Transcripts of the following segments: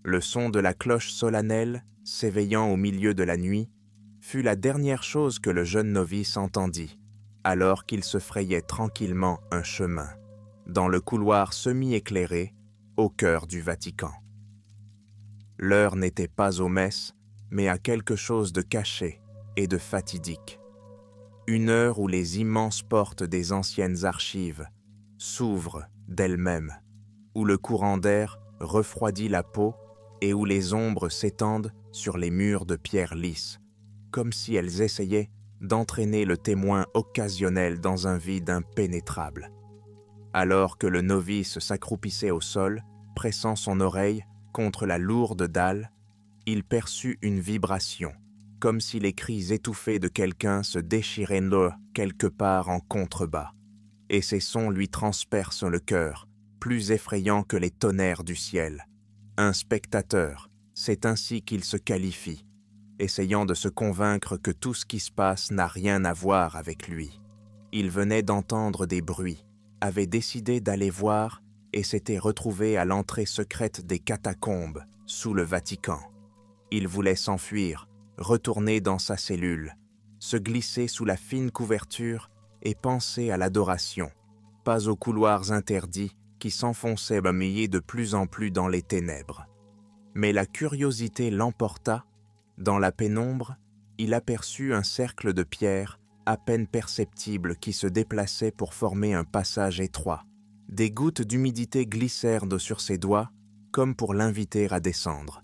Le son de la cloche solennelle, s'éveillant au milieu de la nuit, fut la dernière chose que le jeune novice entendit, alors qu'il se frayait tranquillement un chemin, dans le couloir semi-éclairé, au cœur du Vatican. L'heure n'était pas aux messes, mais à quelque chose de caché et de fatidique. Une heure où les immenses portes des anciennes archives s'ouvrent d'elles-mêmes, où le courant d'air refroidit la peau et où les ombres s'étendent sur les murs de pierre lisse, comme si elles essayaient d'entraîner le témoin occasionnel dans un vide impénétrable. Alors que le novice s'accroupissait au sol, pressant son oreille contre la lourde dalle, il perçut une vibration, comme si les cris étouffés de quelqu'un se déchiraient là quelque part en contrebas, et ces sons lui transpercent le cœur, plus effrayants que les tonnerres du ciel. Un spectateur, c'est ainsi qu'il se qualifie, essayant de se convaincre que tout ce qui se passe n'a rien à voir avec lui. Il venait d'entendre des bruits, avait décidé d'aller voir et s'était retrouvé à l'entrée secrète des catacombes, sous le Vatican. Il voulait s'enfuir, retourner dans sa cellule, se glisser sous la fine couverture et penser à l'adoration, pas aux couloirs interdits qui s'enfonçaient de plus en plus dans les ténèbres. Mais la curiosité l'emporta. Dans la pénombre, il aperçut un cercle de pierre à peine perceptible qui se déplaçait pour former un passage étroit. Des gouttes d'humidité glissèrent sur ses doigts, comme pour l'inviter à descendre.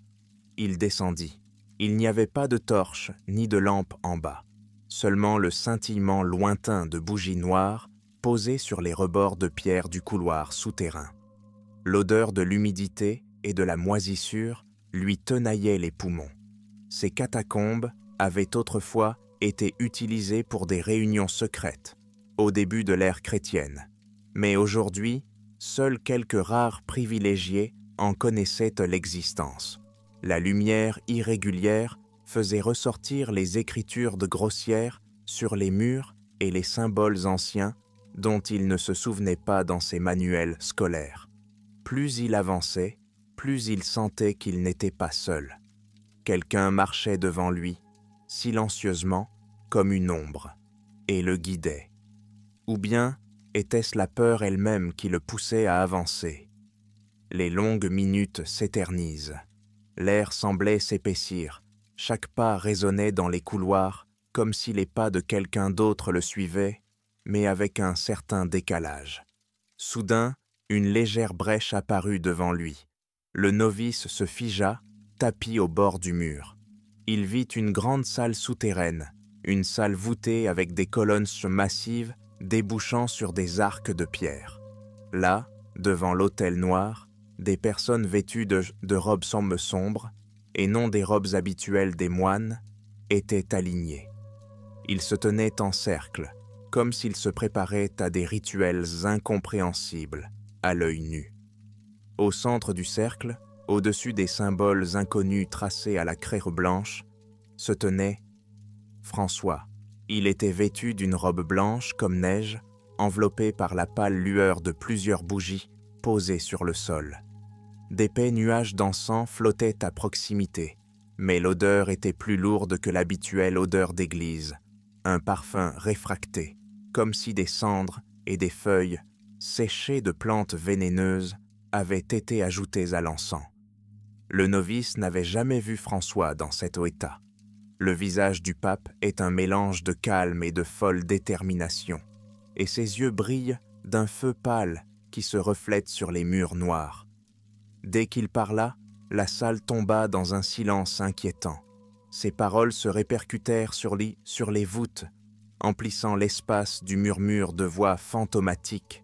Il descendit. Il n'y avait pas de torche ni de lampe en bas, seulement le scintillement lointain de bougies noires posées sur les rebords de pierre du couloir souterrain. L'odeur de l'humidité et de la moisissure lui tenaillait les poumons. Ces catacombes avaient autrefois été utilisées pour des réunions secrètes, au début de l'ère chrétienne. Mais aujourd'hui, seuls quelques rares privilégiés en connaissaient l'existence. La lumière irrégulière faisait ressortir les écritures de grossières sur les murs et les symboles anciens dont il ne se souvenait pas dans ses manuels scolaires. Plus il avançait, plus il sentait qu'il n'était pas seul. Quelqu'un marchait devant lui, silencieusement, comme une ombre, et le guidait. Ou bien était-ce la peur elle-même qui le poussait à avancer? Les longues minutes s'éternisent. L'air semblait s'épaissir. Chaque pas résonnait dans les couloirs, comme si les pas de quelqu'un d'autre le suivaient, mais avec un certain décalage. Soudain, une légère brèche apparut devant lui. Le novice se figea, tapi au bord du mur. Il vit une grande salle souterraine, une salle voûtée avec des colonnes massives débouchant sur des arcs de pierre. Là, devant l'autel noir, des personnes vêtues de robes sombres, et non des robes habituelles des moines, étaient alignées. Ils se tenaient en cercle, comme s'ils se préparaient à des rituels incompréhensibles, à l'œil nu. Au centre du cercle, au-dessus des symboles inconnus tracés à la craie blanche, se tenait François. Il était vêtu d'une robe blanche comme neige, enveloppée par la pâle lueur de plusieurs bougies posées sur le sol. D'épais nuages d'encens flottaient à proximité, mais l'odeur était plus lourde que l'habituelle odeur d'église, un parfum réfracté, comme si des cendres et des feuilles, séchées de plantes vénéneuses, avaient été ajoutées à l'encens. Le novice n'avait jamais vu François dans cet état. Le visage du pape est un mélange de calme et de folle détermination, et ses yeux brillent d'un feu pâle qui se reflète sur les murs noirs. Dès qu'il parla, la salle tomba dans un silence inquiétant. Ses paroles se répercutèrent sur les voûtes, emplissant l'espace du murmure de voix fantomatiques.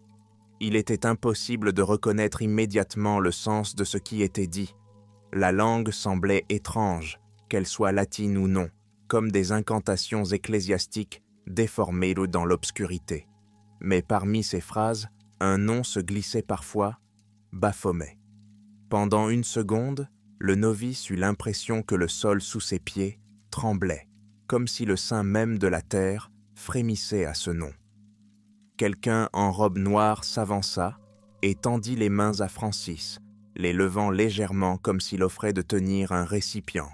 Il était impossible de reconnaître immédiatement le sens de ce qui était dit. La langue semblait étrange, qu'elle soit latine ou non, comme des incantations ecclésiastiques déformées dans l'obscurité. Mais parmi ces phrases, un nom se glissait parfois, Baphomet. Pendant une seconde, le novice eut l'impression que le sol sous ses pieds tremblait, comme si le sein même de la terre frémissait à ce nom. Quelqu'un en robe noire s'avança et tendit les mains à Francis, les levant légèrement comme s'il offrait de tenir un récipient.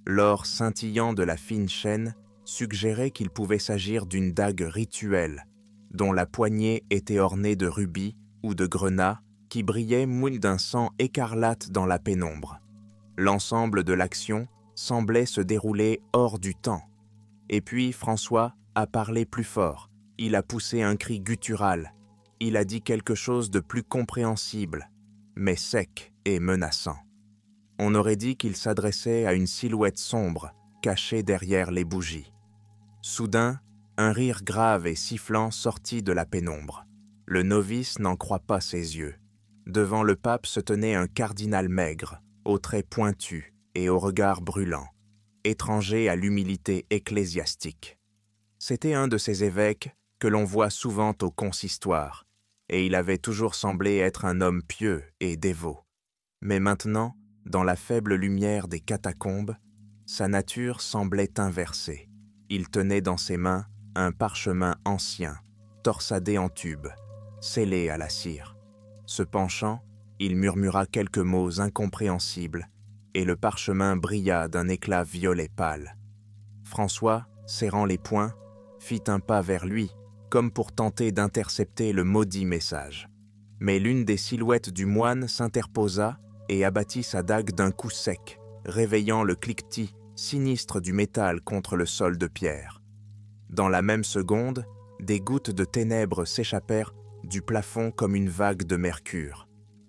L'or scintillant de la fine chaîne suggérait qu'il pouvait s'agir d'une dague rituelle, dont la poignée était ornée de rubis ou de grenats qui brillaient mouillés d'un sang écarlate dans la pénombre. L'ensemble de l'action semblait se dérouler hors du temps. Et puis François a parlé plus fort, il a poussé un cri guttural, il a dit quelque chose de plus compréhensible, mais sec et menaçant. On aurait dit qu'il s'adressait à une silhouette sombre, cachée derrière les bougies. Soudain, un rire grave et sifflant sortit de la pénombre. Le novice n'en croit pas ses yeux. Devant le pape se tenait un cardinal maigre, aux traits pointus et au regard brûlant, étranger à l'humilité ecclésiastique. C'était un de ces évêques que l'on voit souvent au consistoire, et il avait toujours semblé être un homme pieux et dévot. Mais maintenant, dans la faible lumière des catacombes, sa nature semblait inversée. Il tenait dans ses mains un parchemin ancien, torsadé en tube, scellé à la cire. Se penchant, il murmura quelques mots incompréhensibles, et le parchemin brilla d'un éclat violet pâle. François, serrant les poings, fit un pas vers lui, comme pour tenter d'intercepter le maudit message. Mais l'une des silhouettes du moine s'interposa et abattit sa dague d'un coup sec, réveillant le cliquetis sinistre du métal contre le sol de pierre. Dans la même seconde, des gouttes de ténèbres s'échappèrent du plafond comme une vague de mercure.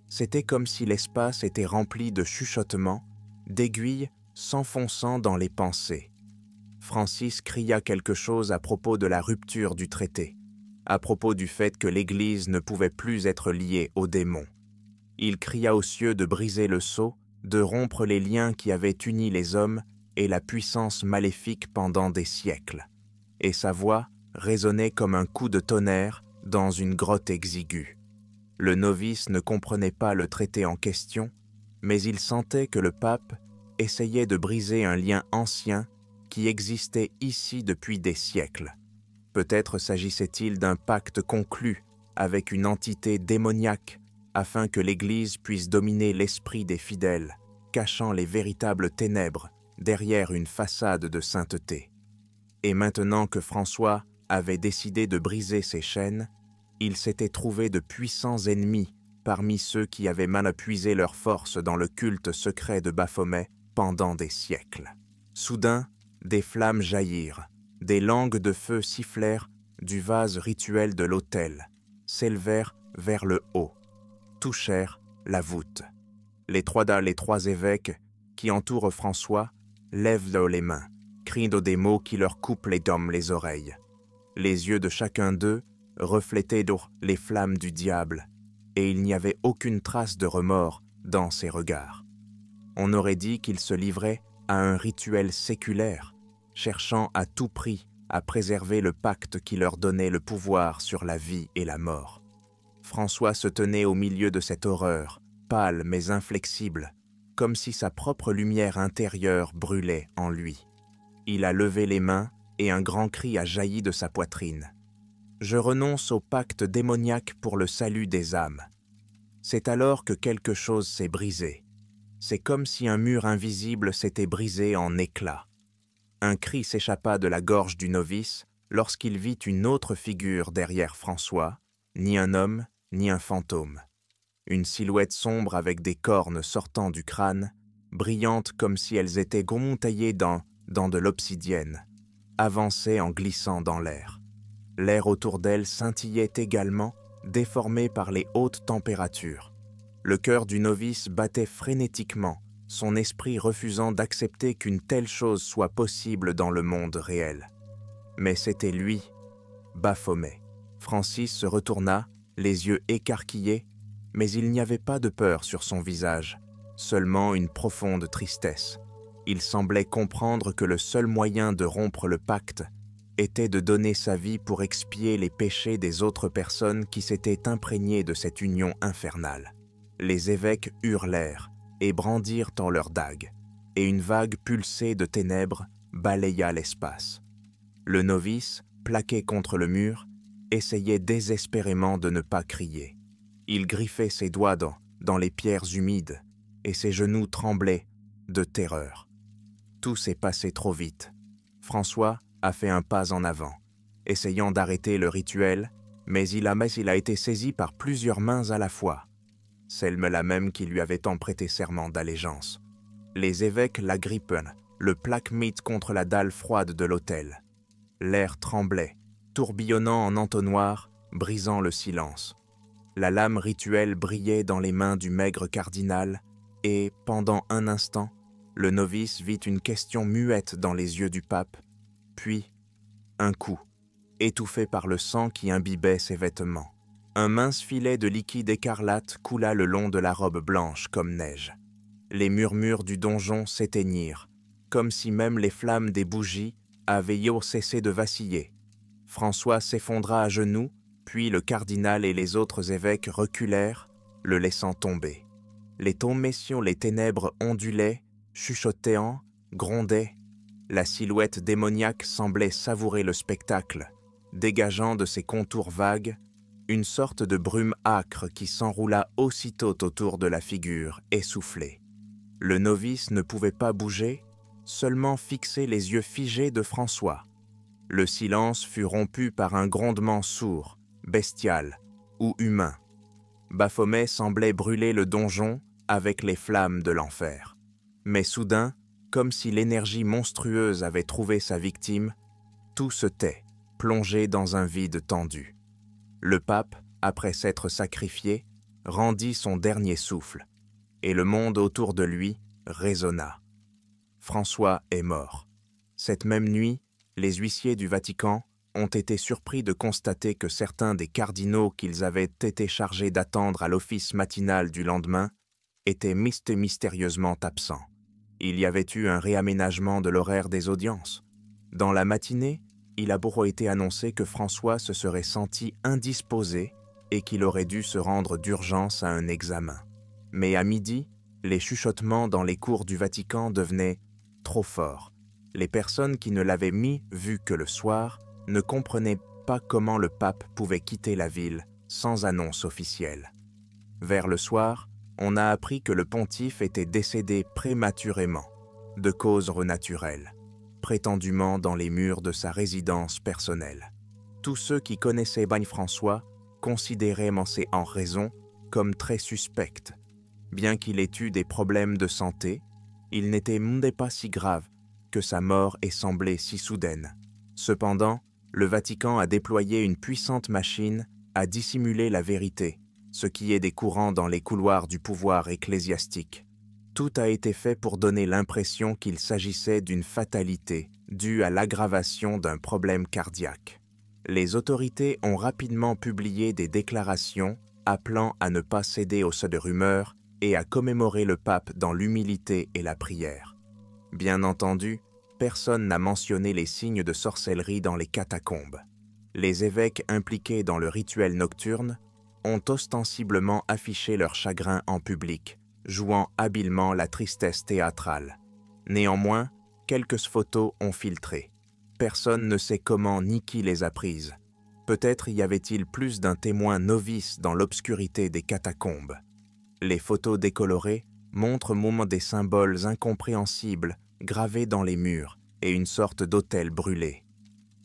C'était comme si l'espace était rempli de chuchotements, d'aiguilles s'enfonçant dans les pensées. Francis cria quelque chose à propos de la rupture du traité, à propos du fait que l'Église ne pouvait plus être liée aux démons. Il cria aux cieux de briser le sceau, de rompre les liens qui avaient uni les hommes et la puissance maléfique pendant des siècles. Et sa voix résonnait comme un coup de tonnerre dans une grotte exiguë. Le novice ne comprenait pas le traité en question, mais il sentait que le pape essayait de briser un lien ancien qui existait ici depuis des siècles. Peut-être s'agissait-il d'un pacte conclu avec une entité démoniaque afin que l'Église puisse dominer l'esprit des fidèles, cachant les véritables ténèbres derrière une façade de sainteté. Et maintenant que François avait décidé de briser ces chaînes, il s'était trouvé de puissants ennemis parmi ceux qui avaient mal puisé leur force dans le culte secret de Baphomet pendant des siècles. Soudain, des flammes jaillirent, des langues de feu sifflèrent du vase rituel de l'autel, s'élevèrent vers le haut, touchèrent la voûte. Les trois évêques qui entourent François lèvent les mains, crient des mots qui leur coupent les oreilles. Les yeux de chacun d'eux reflétaient les flammes du diable, et il n'y avait aucune trace de remords dans ses regards. On aurait dit qu'ils se livraient à un rituel séculaire, cherchant à tout prix à préserver le pacte qui leur donnait le pouvoir sur la vie et la mort. François se tenait au milieu de cette horreur, pâle mais inflexible, comme si sa propre lumière intérieure brûlait en lui. Il a levé les mains et un grand cri a jailli de sa poitrine. « Je renonce au pacte démoniaque pour le salut des âmes. » C'est alors que quelque chose s'est brisé. C'est comme si un mur invisible s'était brisé en éclats. Un cri s'échappa de la gorge du novice lorsqu'il vit une autre figure derrière François, ni un homme, ni un fantôme. Une silhouette sombre avec des cornes sortant du crâne, brillantes comme si elles étaient taillées dans de l'obsidienne, avançait en glissant dans l'air. L'air autour d'elle scintillait également, déformé par les hautes températures. Le cœur du novice battait frénétiquement, son esprit refusant d'accepter qu'une telle chose soit possible dans le monde réel. Mais c'était lui, Baphomet. Francis se retourna, les yeux écarquillés, mais il n'y avait pas de peur sur son visage, seulement une profonde tristesse. Il semblait comprendre que le seul moyen de rompre le pacte était de donner sa vie pour expier les péchés des autres personnes qui s'étaient imprégnées de cette union infernale. Les évêques hurlèrent et brandirent en leurs dagues, et une vague pulsée de ténèbres balaya l'espace. Le novice, plaqué contre le mur, essayait désespérément de ne pas crier. Il griffait ses doigts dans les pierres humides, et ses genoux tremblaient de terreur. Tout s'est passé trop vite. François a fait un pas en avant, essayant d'arrêter le rituel, mais il a été saisi par plusieurs mains à la fois, celle-là même qui lui avait tant prêté serment d'allégeance. Les évêques l'agrippent, le plaquent contre la dalle froide de l'autel. L'air tremblait, tourbillonnant en entonnoir, brisant le silence. La lame rituelle brillait dans les mains du maigre cardinal, et, pendant un instant, le novice vit une question muette dans les yeux du pape, puis un coup, étouffé par le sang qui imbibait ses vêtements. Un mince filet de liquide écarlate coula le long de la robe blanche comme neige. Les murmures du donjon s'éteignirent, comme si même les flammes des bougies avaient cessé de vaciller. François s'effondra à genoux, puis le cardinal et les autres évêques reculèrent, le laissant tomber. Les tombessions, les ténèbres ondulaient, chuchotant, grondaient. La silhouette démoniaque semblait savourer le spectacle, dégageant de ses contours vagues une sorte de brume âcre qui s'enroula aussitôt autour de la figure essoufflée. Le novice ne pouvait pas bouger, seulement fixer les yeux figés de François. Le silence fut rompu par un grondement sourd, bestial ou humain. Baphomet semblait brûler le donjon avec les flammes de l'enfer. Mais soudain, comme si l'énergie monstrueuse avait trouvé sa victime, tout se tait, plongé dans un vide tendu. Le pape, après s'être sacrifié, rendit son dernier souffle, et le monde autour de lui résonna. François est mort. Cette même nuit, les huissiers du Vatican ont été surpris de constater que certains des cardinaux qu'ils avaient été chargés d'attendre à l'office matinal du lendemain étaient mystérieusement absents. Il y avait eu un réaménagement de l'horaire des audiences. Dans la matinée, il a beau été annoncé que François se serait senti indisposé et qu'il aurait dû se rendre d'urgence à un examen. Mais à midi, les chuchotements dans les cours du Vatican devenaient trop forts. Les personnes qui ne l'avaient vu que le soir ne comprenaient pas comment le pape pouvait quitter la ville sans annonce officielle. Vers le soir, on a appris que le pontife était décédé prématurément, de cause naturelle, prétendument dans les murs de sa résidence personnelle. Tous ceux qui connaissaient Bagne François considéraient en raison comme très suspecte. Bien qu'il ait eu des problèmes de santé, il n'était pas si grave que sa mort ait semblé si soudaine. Cependant, le Vatican a déployé une puissante machine à dissimuler la vérité, ce qui est des courants dans les couloirs du pouvoir ecclésiastique. Tout a été fait pour donner l'impression qu'il s'agissait d'une fatalité due à l'aggravation d'un problème cardiaque. Les autorités ont rapidement publié des déclarations appelant à ne pas céder aux de rumeurs et à commémorer le pape dans l'humilité et la prière. Bien entendu, personne n'a mentionné les signes de sorcellerie dans les catacombes. Les évêques impliqués dans le rituel nocturne ont ostensiblement affiché leur chagrin en public, jouant habilement la tristesse théâtrale. Néanmoins, quelques photos ont filtré. Personne ne sait comment ni qui les a prises. Peut-être y avait-il plus d'un témoin novice dans l'obscurité des catacombes. Les photos décolorées montrent des symboles incompréhensibles gravés dans les murs et une sorte d'autel brûlé.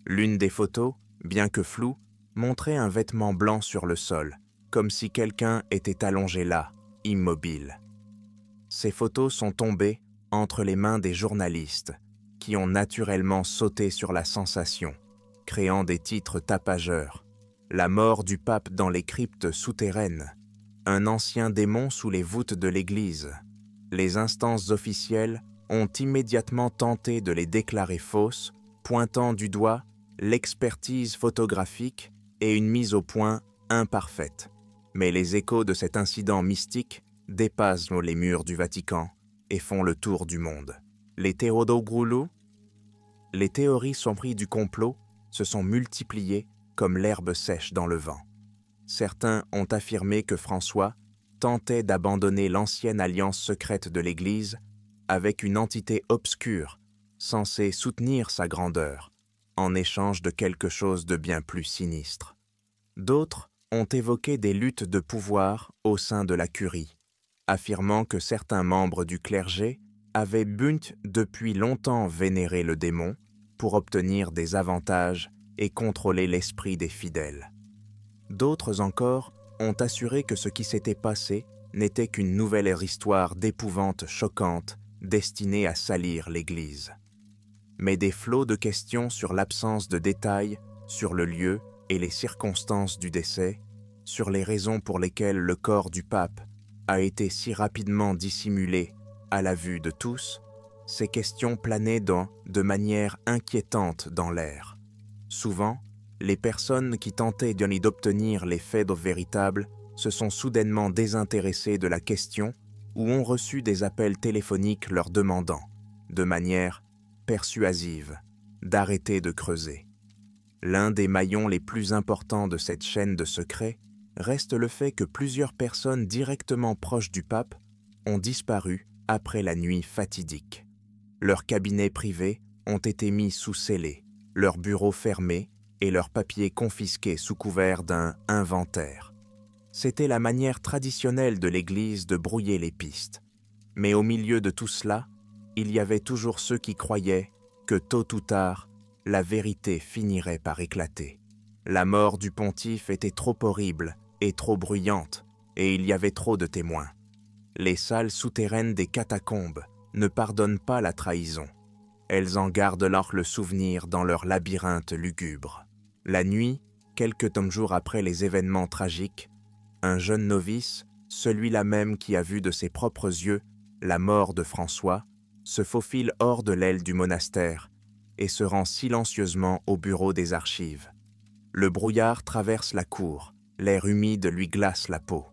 L'une des photos, bien que floue, montrait un vêtement blanc sur le sol, comme si quelqu'un était allongé là, immobile. Ces photos sont tombées entre les mains des journalistes, qui ont naturellement sauté sur la sensation, créant des titres tapageurs. La mort du pape dans les cryptes souterraines, un ancien démon sous les voûtes de l'église. Les instances officielles ont immédiatement tenté de les déclarer fausses, pointant du doigt l'expertise photographique et une mise au point imparfaite. Mais les échos de cet incident mystique dépassent les murs du Vatican et font le tour du monde. Les théories sombries du complot se sont multipliées comme l'herbe sèche dans le vent. Certains ont affirmé que François tentait d'abandonner l'ancienne alliance secrète de l'Église avec une entité obscure censée soutenir sa grandeur en échange de quelque chose de bien plus sinistre. D'autres ont évoqué des luttes de pouvoir au sein de la curie, affirmant que certains membres du clergé avaient depuis longtemps vénéré le démon pour obtenir des avantages et contrôler l'esprit des fidèles. D'autres encore ont assuré que ce qui s'était passé n'était qu'une nouvelle histoire d'épouvante choquante destinée à salir l'Église. Mais des flots de questions sur l'absence de détails, sur le lieu et les circonstances du décès, sur les raisons pour lesquelles le corps du pape a été si rapidement dissimulé à la vue de tous, ces questions planaient de manière inquiétante dans l'air. Souvent, les personnes qui tentaient d'obtenir les faits véritables se sont soudainement désintéressées de la question ou ont reçu des appels téléphoniques leur demandant, de manière persuasive, d'arrêter de creuser. L'un des maillons les plus importants de cette chaîne de secrets reste le fait que plusieurs personnes directement proches du pape ont disparu après la nuit fatidique. Leurs cabinets privés ont été mis sous scellé, leurs bureaux fermés et leurs papiers confisqués sous couvert d'un inventaire. C'était la manière traditionnelle de l'Église de brouiller les pistes. Mais au milieu de tout cela, il y avait toujours ceux qui croyaient que tôt ou tard, la vérité finirait par éclater. La mort du pontife était trop horrible et trop bruyante, et il y avait trop de témoins. Les salles souterraines des catacombes ne pardonnent pas la trahison. Elles en gardent alors le souvenir dans leur labyrinthe lugubre. La nuit, quelques jours après les événements tragiques, un jeune novice, celui-là même qui a vu de ses propres yeux la mort de François, se faufile hors de l'aile du monastère et se rend silencieusement au bureau des archives. Le brouillard traverse la cour, l'air humide lui glace la peau.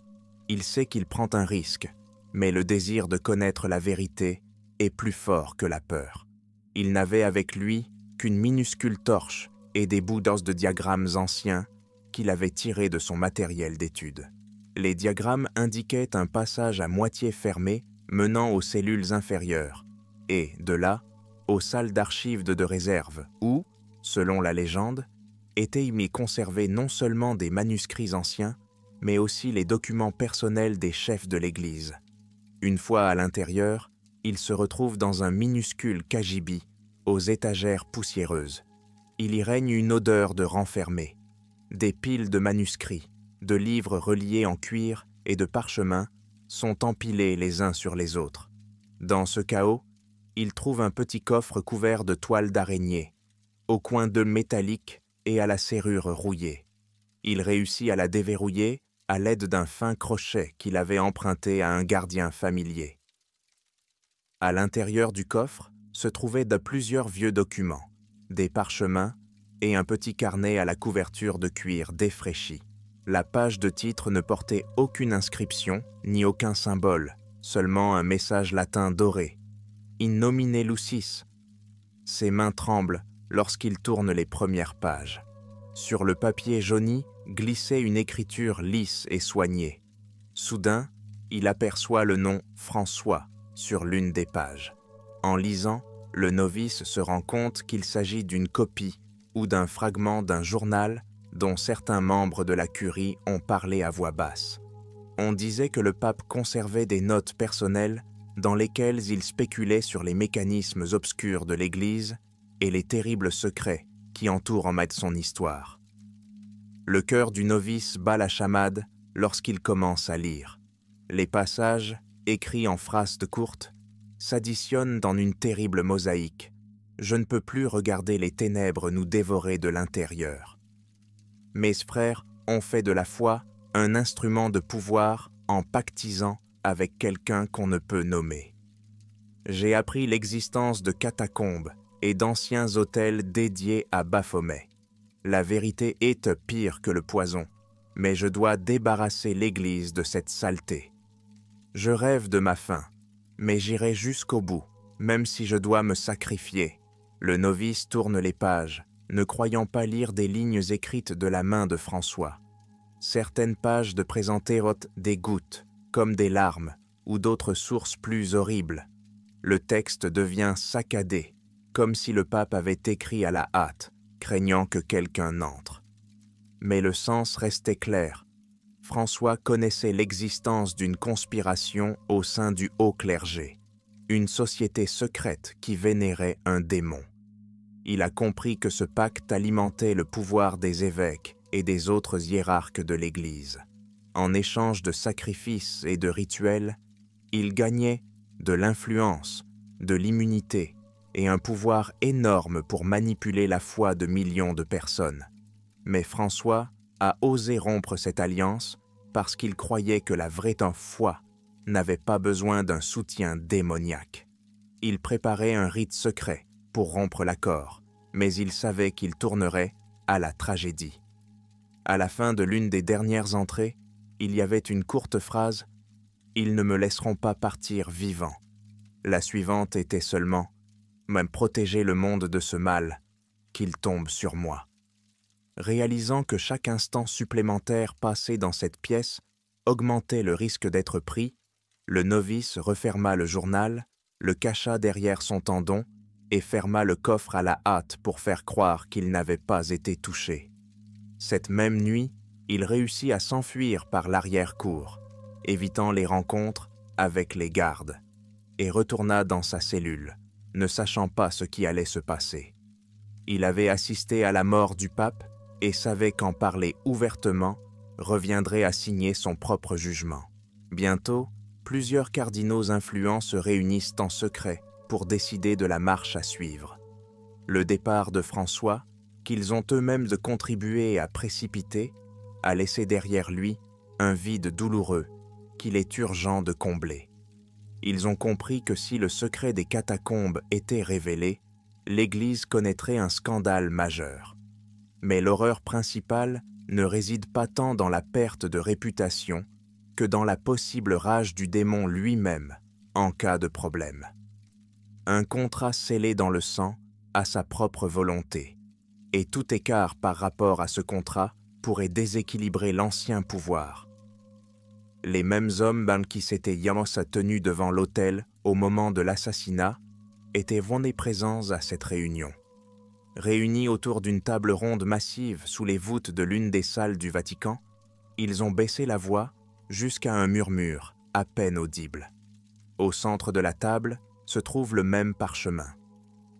Il sait qu'il prend un risque, mais le désir de connaître la vérité est plus fort que la peur. Il n'avait avec lui qu'une minuscule torche et des bouts d'os de diagrammes anciens qu'il avait tirés de son matériel d'étude. Les diagrammes indiquaient un passage à moitié fermé menant aux cellules inférieures et, de là, aux salles d'archives de réserve où, selon la légende, étaient mis conservés non seulement des manuscrits anciens, mais aussi les documents personnels des chefs de l'Église. Une fois à l'intérieur, il se retrouve dans un minuscule cagibi aux étagères poussiéreuses. Il y règne une odeur de renfermé. Des piles de manuscrits, de livres reliés en cuir et de parchemins sont empilés les uns sur les autres. Dans ce chaos, il trouve un petit coffre couvert de toiles d'araignée, au coin d'œufs métalliques et à la serrure rouillée. Il réussit à la déverrouiller à l'aide d'un fin crochet qu'il avait emprunté à un gardien familier. À l'intérieur du coffre se trouvaient plusieurs vieux documents, des parchemins et un petit carnet à la couverture de cuir défraîchi. La page de titre ne portait aucune inscription ni aucun symbole, seulement un message latin doré. In nomine Lucis. Ses mains tremblent lorsqu'il tourne les premières pages. Sur le papier jauni glissait une écriture lisse et soignée. Soudain, il aperçoit le nom François sur l'une des pages. En lisant, le novice se rend compte qu'il s'agit d'une copie ou d'un fragment d'un journal dont certains membres de la curie ont parlé à voix basse. On disait que le pape conservait des notes personnelles dans lesquelles il spéculait sur les mécanismes obscurs de l'Église et les terribles secrets qui entourent en son histoire. Le cœur du novice bat la chamade lorsqu'il commence à lire. Les passages, écrits en phrases courtes, s'additionnent dans une terrible mosaïque. Je ne peux plus regarder les ténèbres nous dévorer de l'intérieur. Mes frères ont fait de la foi un instrument de pouvoir en pactisant avec quelqu'un qu'on ne peut nommer. J'ai appris l'existence de catacombes et d'anciens hôtels dédiés à Baphomet. La vérité est pire que le poison, mais je dois débarrasser l'Église de cette saleté. Je rêve de ma fin, mais j'irai jusqu'au bout, même si je dois me sacrifier. Le novice tourne les pages, ne croyant pas lire des lignes écrites de la main de François. Certaines pages de présentaient des gouttes, comme des larmes, ou d'autres sources plus horribles. Le texte devient saccadé, comme si le pape avait écrit à la hâte, craignant que quelqu'un n'entre. Mais le sens restait clair. François connaissait l'existence d'une conspiration au sein du haut clergé, une société secrète qui vénérait un démon. Il a compris que ce pacte alimentait le pouvoir des évêques et des autres hiérarques de l'Église. En échange de sacrifices et de rituels, il gagnait de l'influence, de l'immunité et un pouvoir énorme pour manipuler la foi de millions de personnes. Mais François a osé rompre cette alliance parce qu'il croyait que la vraie foi n'avait pas besoin d'un soutien démoniaque. Il préparait un rite secret pour rompre l'accord, mais il savait qu'il tournerait à la tragédie. À la fin de l'une des dernières entrées, il y avait une courte phrase « Ils ne me laisseront pas partir vivant ». La suivante était seulement « Même protéger le monde de ce mal, qu'il tombe sur moi ». Réalisant que chaque instant supplémentaire passé dans cette pièce augmentait le risque d'être pris, le novice referma le journal, le cacha derrière son tendon et ferma le coffre à la hâte pour faire croire qu'il n'avait pas été touché. Cette même nuit, il réussit à s'enfuir par l'arrière-cour, évitant les rencontres avec les gardes, et retourna dans sa cellule, ne sachant pas ce qui allait se passer. Il avait assisté à la mort du pape et savait qu'en parler ouvertement reviendrait à signer son propre jugement. Bientôt, plusieurs cardinaux influents se réunissent en secret pour décider de la marche à suivre. Le départ de François, qu'ils ont eux-mêmes contribué à précipiter, a laissé derrière lui un vide douloureux qu'il est urgent de combler. Ils ont compris que si le secret des catacombes était révélé, l'Église connaîtrait un scandale majeur. Mais l'horreur principale ne réside pas tant dans la perte de réputation que dans la possible rage du démon lui-même en cas de problème. Un contrat scellé dans le sang a sa propre volonté, et tout écart par rapport à ce contrat pourrait déséquilibrer l'ancien pouvoir. Les mêmes hommes qui s'étaient tenus devant l'autel au moment de l'assassinat étaient présents à cette réunion. Réunis autour d'une table ronde massive sous les voûtes de l'une des salles du Vatican, ils ont baissé la voix jusqu'à un murmure à peine audible. Au centre de la table se trouve le même parchemin.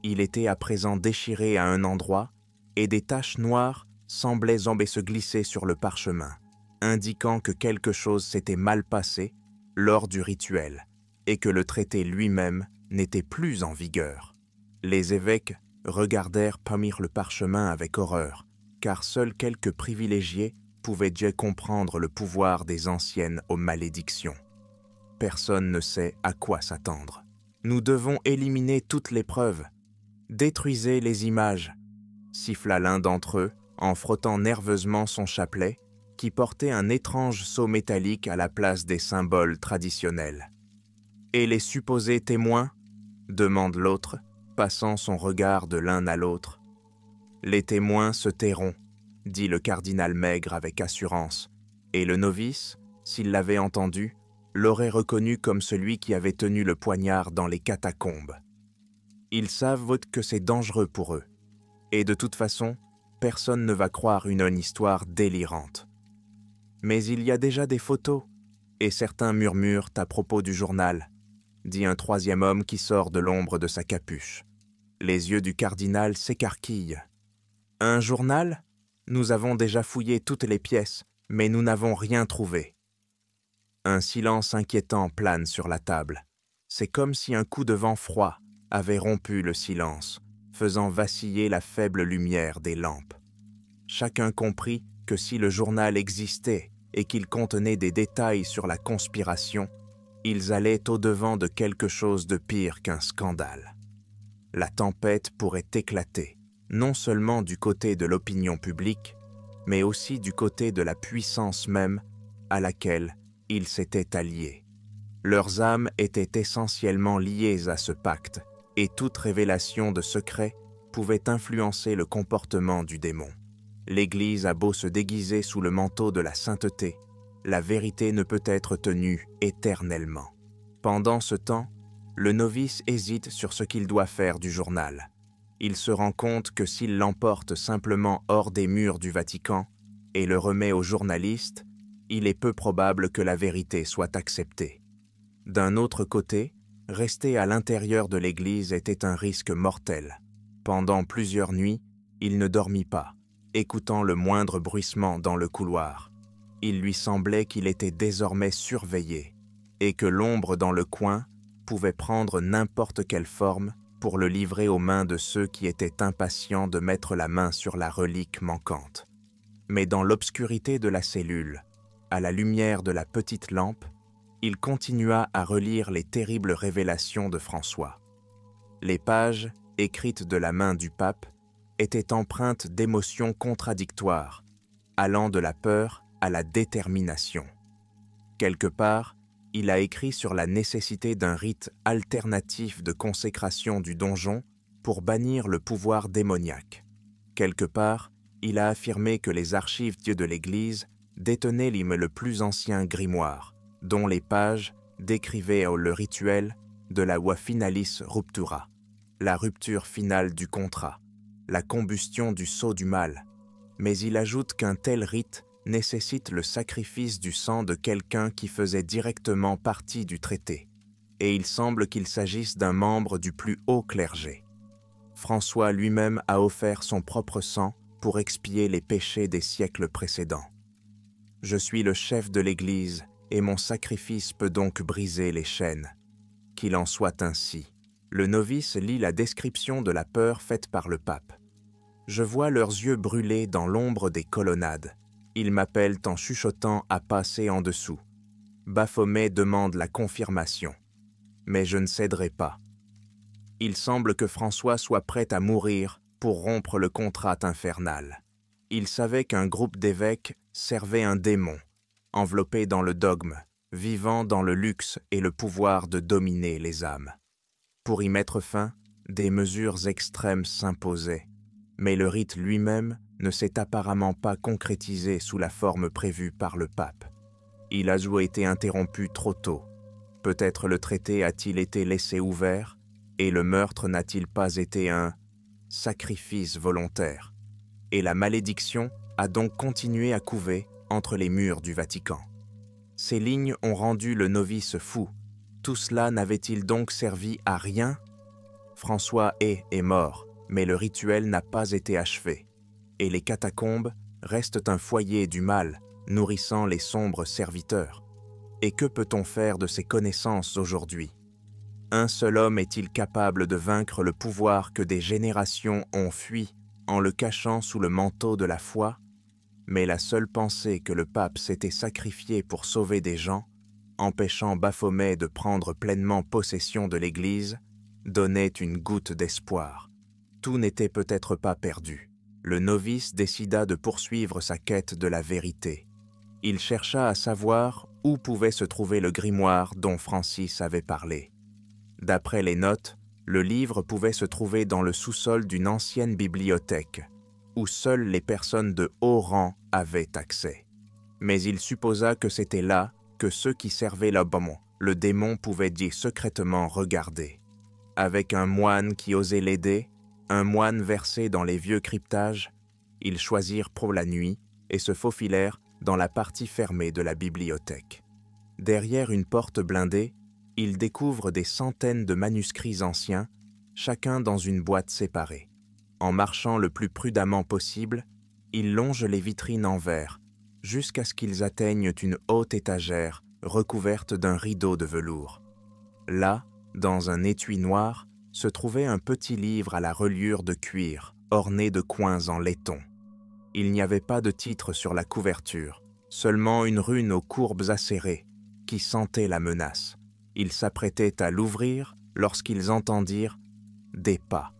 Il était à présent déchiré à un endroit et des taches noires semblaient se glisser sur le parchemin, indiquant que quelque chose s'était mal passé lors du rituel et que le traité lui-même n'était plus en vigueur. Les évêques regardèrent parcourir le parchemin avec horreur, car seuls quelques privilégiés pouvaient comprendre le pouvoir des anciennes aux malédictions. Personne ne sait à quoi s'attendre. Nous devons éliminer toutes les preuves. Détruisez les images, siffla l'un d'entre eux en frottant nerveusement son chapelet, qui portait un étrange sceau métallique à la place des symboles traditionnels. Et les supposés témoins ? Demande l'autre, passant son regard de l'un à l'autre. Les témoins se tairont, dit le cardinal Maigre avec assurance, et le novice, s'il l'avait entendu, l'aurait reconnu comme celui qui avait tenu le poignard dans les catacombes. Ils savent que c'est dangereux pour eux, et de toute façon, personne ne va croire une histoire délirante. Mais il y a déjà des photos, et certains murmurent à propos du journal, dit un troisième homme qui sort de l'ombre de sa capuche. Les yeux du cardinal s'écarquillent. Un journal ? Nous avons déjà fouillé toutes les pièces, mais nous n'avons rien trouvé. Un silence inquiétant plane sur la table. C'est comme si un coup de vent froid avait rompu le silence, faisant vaciller la faible lumière des lampes. Chacun comprit que si le journal existait et qu'il contenait des détails sur la conspiration, ils allaient au-devant de quelque chose de pire qu'un scandale. La tempête pourrait éclater, non seulement du côté de l'opinion publique, mais aussi du côté de la puissance même à laquelle ils s'étaient alliés. Leurs âmes étaient essentiellement liées à ce pacte, et toute révélation de secret pouvait influencer le comportement du démon. L'Église a beau se déguiser sous le manteau de la sainteté, la vérité ne peut être tenue éternellement. Pendant ce temps, le novice hésite sur ce qu'il doit faire du journal. Il se rend compte que s'il l'emporte simplement hors des murs du Vatican et le remet aux journalistes, il est peu probable que la vérité soit acceptée. D'un autre côté, rester à l'intérieur de l'église était un risque mortel. Pendant plusieurs nuits, il ne dormit pas, écoutant le moindre bruissement dans le couloir. Il lui semblait qu'il était désormais surveillé et que l'ombre dans le coin pouvait prendre n'importe quelle forme pour le livrer aux mains de ceux qui étaient impatients de mettre la main sur la relique manquante. Mais dans l'obscurité de la cellule, à la lumière de la petite lampe, il continua à relire les terribles révélations de François. Les pages, écrites de la main du pape, étaient empreintes d'émotions contradictoires, allant de la peur à la détermination. Quelque part, il a écrit sur la nécessité d'un rite alternatif de consécration du donjon pour bannir le pouvoir démoniaque. Quelque part, il a affirmé que les archives de l'Église détenaient le plus ancien grimoire, dont les pages décrivaient le rituel de la voie finalis ruptura, la rupture finale du contrat, la combustion du sceau du mal. Mais il ajoute qu'un tel rite nécessite le sacrifice du sang de quelqu'un qui faisait directement partie du traité, et il semble qu'il s'agisse d'un membre du plus haut clergé. François lui-même a offert son propre sang pour expier les péchés des siècles précédents. Je suis le chef de l'Église, et mon sacrifice peut donc briser les chaînes. Qu'il en soit ainsi. Le novice lit la description de la peur faite par le pape. Je vois leurs yeux brûler dans l'ombre des colonnades. Ils m'appellent en chuchotant à passer en dessous. Baphomet demande la confirmation. Mais je ne céderai pas. Il semble que François soit prêt à mourir pour rompre le contrat infernal. Il savait qu'un groupe d'évêques servait un démon, enveloppé dans le dogme, vivant dans le luxe et le pouvoir de dominer les âmes. Pour y mettre fin, des mesures extrêmes s'imposaient, mais le rite lui-même ne s'est apparemment pas concrétisé sous la forme prévue par le pape. Il a été interrompu trop tôt. Peut-être le traité a-t-il été laissé ouvert, et le meurtre n'a-t-il pas été un sacrifice volontaire. Et la malédiction a donc continué à couver entre les murs du Vatican. Ces lignes ont rendu le novice fou. Tout cela n'avait-il donc servi à rien? François est mort, mais le rituel n'a pas été achevé. Et les catacombes restent un foyer du mal, nourrissant les sombres serviteurs. Et que peut-on faire de ces connaissances aujourd'hui? Un seul homme est-il capable de vaincre le pouvoir que des générations ont fui en le cachant sous le manteau de la foi? Mais la seule pensée que le pape s'était sacrifié pour sauver des gens, empêchant Baphomet de prendre pleinement possession de l'Église, donnait une goutte d'espoir. Tout n'était peut-être pas perdu. Le novice décida de poursuivre sa quête de la vérité. Il chercha à savoir où pouvait se trouver le grimoire dont Francis avait parlé. D'après les notes, le livre pouvait se trouver dans le sous-sol d'une ancienne bibliothèque, où seules les personnes de haut rang avaient accès. Mais il supposa que c'était là que ceux qui servaient le démon pouvaient secrètement regarder. Avec un moine qui osait l'aider, un moine versé dans les vieux cryptages, ils choisirent pour la nuit et se faufilèrent dans la partie fermée de la bibliothèque. Derrière une porte blindée, ils découvrent des centaines de manuscrits anciens, chacun dans une boîte séparée. En marchant le plus prudemment possible, ils longent les vitrines en verre, jusqu'à ce qu'ils atteignent une haute étagère recouverte d'un rideau de velours. Là, dans un étui noir, se trouvait un petit livre à la reliure de cuir, orné de coins en laiton. Il n'y avait pas de titre sur la couverture, seulement une rune aux courbes acérées, qui sentait la menace. Ils s'apprêtaient à l'ouvrir lorsqu'ils entendirent des pas.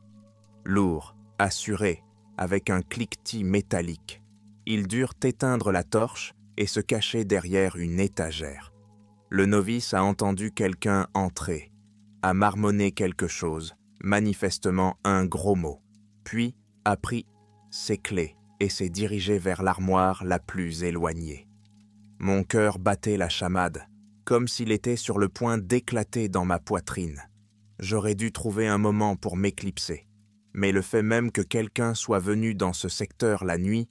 Lourds, assurés, avec un cliquetis métallique. Ils durent éteindre la torche et se cacher derrière une étagère. Le novice a entendu quelqu'un entrer, a marmonné quelque chose, manifestement un gros mot, puis a pris ses clés et s'est dirigé vers l'armoire la plus éloignée. Mon cœur battait la chamade, comme s'il était sur le point d'éclater dans ma poitrine. J'aurais dû trouver un moment pour m'éclipser, mais le fait même que quelqu'un soit venu dans ce secteur la nuit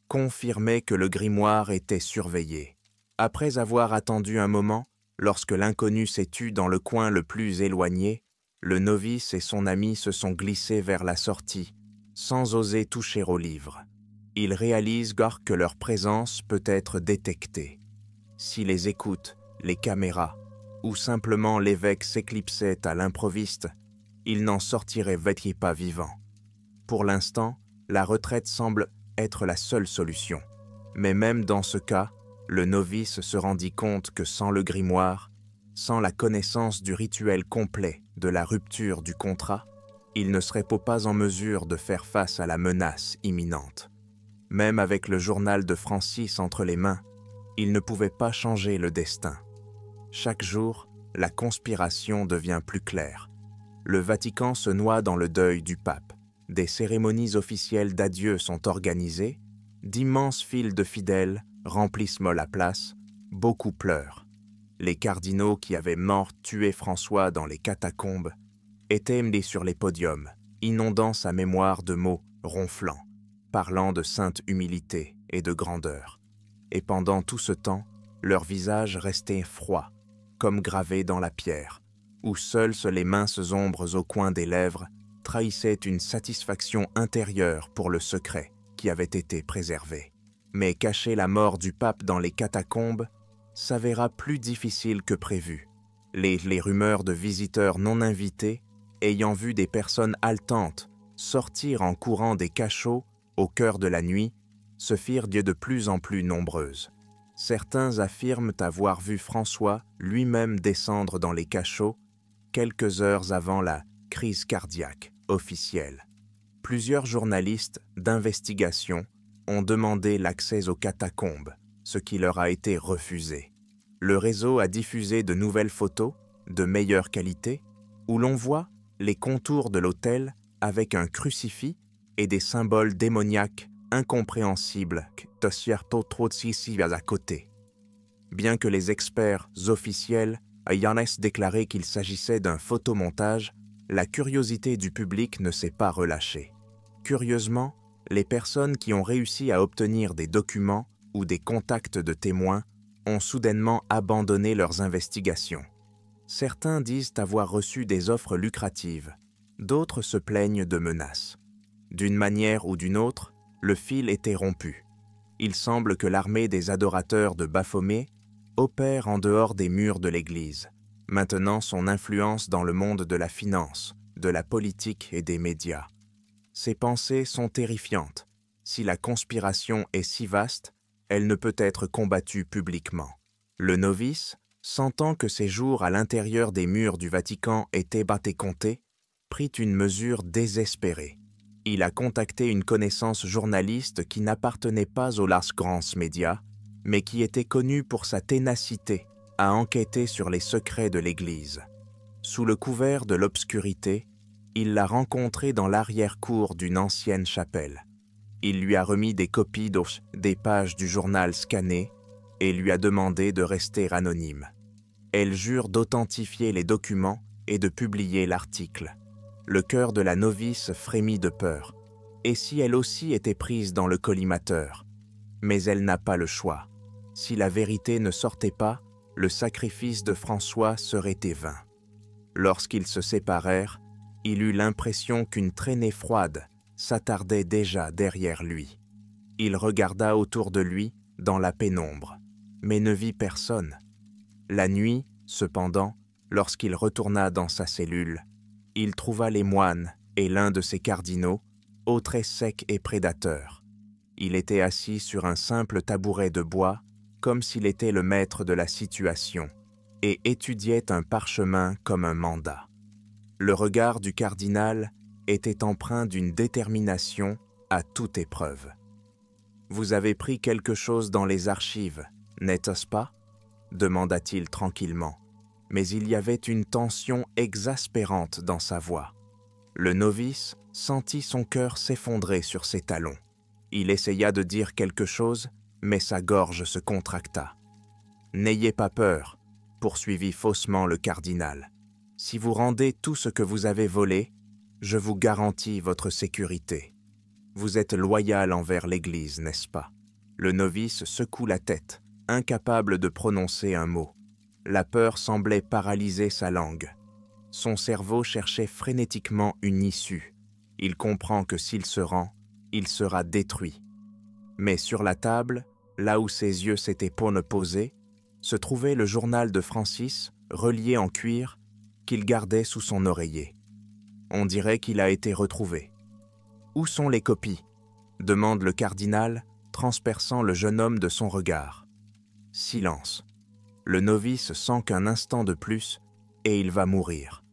confirmait que le grimoire était surveillé. Après avoir attendu un moment, lorsque l'inconnu s'est tu dans le coin le plus éloigné, le novice et son ami se sont glissés vers la sortie, sans oser toucher au livre. Ils réalisent que leur présence peut être détectée. Si les écoutes, les caméras, ou simplement l'évêque s'éclipsait à l'improviste, ils n'en sortiraient pas vivants. Pour l'instant, la retraite semble être la seule solution. Mais même dans ce cas, le novice se rendit compte que sans le grimoire, sans la connaissance du rituel complet de la rupture du contrat, il ne serait pas en mesure de faire face à la menace imminente. Même avec le journal de Francis entre les mains, il ne pouvait pas changer le destin. Chaque jour, la conspiration devient plus claire. Le Vatican se noie dans le deuil du pape. Des cérémonies officielles d'adieu sont organisées, d'immenses files de fidèles remplissent la place, beaucoup pleurent. Les cardinaux qui avaient tué François dans les catacombes étaient mis sur les podiums, inondant sa mémoire de mots ronflants, parlant de sainte humilité et de grandeur. Et pendant tout ce temps, leurs visages restaient froids, comme gravés dans la pierre, où seules les minces ombres au coin des lèvres trahissaient une satisfaction intérieure pour le secret qui avait été préservé. Mais cacher la mort du pape dans les catacombes s'avéra plus difficile que prévu. Les rumeurs de visiteurs non invités, ayant vu des personnes haletantes sortir en courant des cachots au cœur de la nuit, se firent de plus en plus nombreuses. Certains affirment avoir vu François lui-même descendre dans les cachots quelques heures avant la crise cardiaque officielle. Plusieurs journalistes d'investigation ont demandé l'accès aux catacombes, ce qui leur a été refusé. Le réseau a diffusé de nouvelles photos, de meilleure qualité, où l'on voit les contours de l'autel avec un crucifix et des symboles démoniaques incompréhensibles à côté. Bien que les experts officiels ayant déclaré qu'il s'agissait d'un photomontage, la curiosité du public ne s'est pas relâchée. Curieusement, les personnes qui ont réussi à obtenir des documents ou des contacts de témoins ont soudainement abandonné leurs investigations. Certains disent avoir reçu des offres lucratives, d'autres se plaignent de menaces. D'une manière ou d'une autre, le fil était rompu. Il semble que l'armée des adorateurs de Baphomet opère en dehors des murs de l'Église, maintenant son influence dans le monde de la finance, de la politique et des médias. Ces pensées sont terrifiantes. Si la conspiration est si vaste, elle ne peut être combattue publiquement. Le novice, sentant que ses jours à l'intérieur des murs du Vatican étaient comptés, prit une mesure désespérée. Il a contacté une connaissance journaliste qui n'appartenait pas aux grands médias, mais qui était connue pour sa ténacité à enquêter sur les secrets de l'Église. Sous le couvert de l'obscurité, il l'a rencontré dans l'arrière-cour d'une ancienne chapelle. Il lui a remis des copies des pages du journal scannées et lui a demandé de rester anonyme. Elle jure d'authentifier les documents et de publier l'article. Le cœur de la novice frémit de peur. Et si elle aussi était prise dans le collimateur? Mais elle n'a pas le choix. Si la vérité ne sortait pas, le sacrifice de François serait vain. Lorsqu'ils se séparèrent, il eut l'impression qu'une traînée froide s'attardait déjà derrière lui. Il regarda autour de lui dans la pénombre, mais ne vit personne. La nuit, cependant, lorsqu'il retourna dans sa cellule, il trouva les moines et l'un de ses cardinaux, aux traits secs et prédateurs. Il était assis sur un simple tabouret de bois, comme s'il était le maître de la situation, et étudiait un parchemin comme un mandat. Le regard du cardinal était empreint d'une détermination à toute épreuve. « Vous avez pris quelque chose dans les archives, n'est-ce pas » demanda-t-il tranquillement, mais il y avait une tension exaspérante dans sa voix. Le novice sentit son cœur s'effondrer sur ses talons. Il essaya de dire quelque chose, mais sa gorge se contracta. « N'ayez pas peur » poursuivit faussement le cardinal. « Si vous rendez tout ce que vous avez volé, je vous garantis votre sécurité. Vous êtes loyal envers l'Église, n'est-ce pas ?» Le novice secoue la tête, incapable de prononcer un mot. La peur semblait paralyser sa langue. Son cerveau cherchait frénétiquement une issue. Il comprend que s'il se rend, il sera détruit. Mais sur la table, là où ses yeux s'étaient posés, se trouvait le journal de Francis, relié en cuir, qu'il gardait sous son oreiller. On dirait qu'il a été retrouvé. « Où sont les copies ?» demande le cardinal, transperçant le jeune homme de son regard. Silence. Le novice sent qu'un instant de plus, et il va mourir.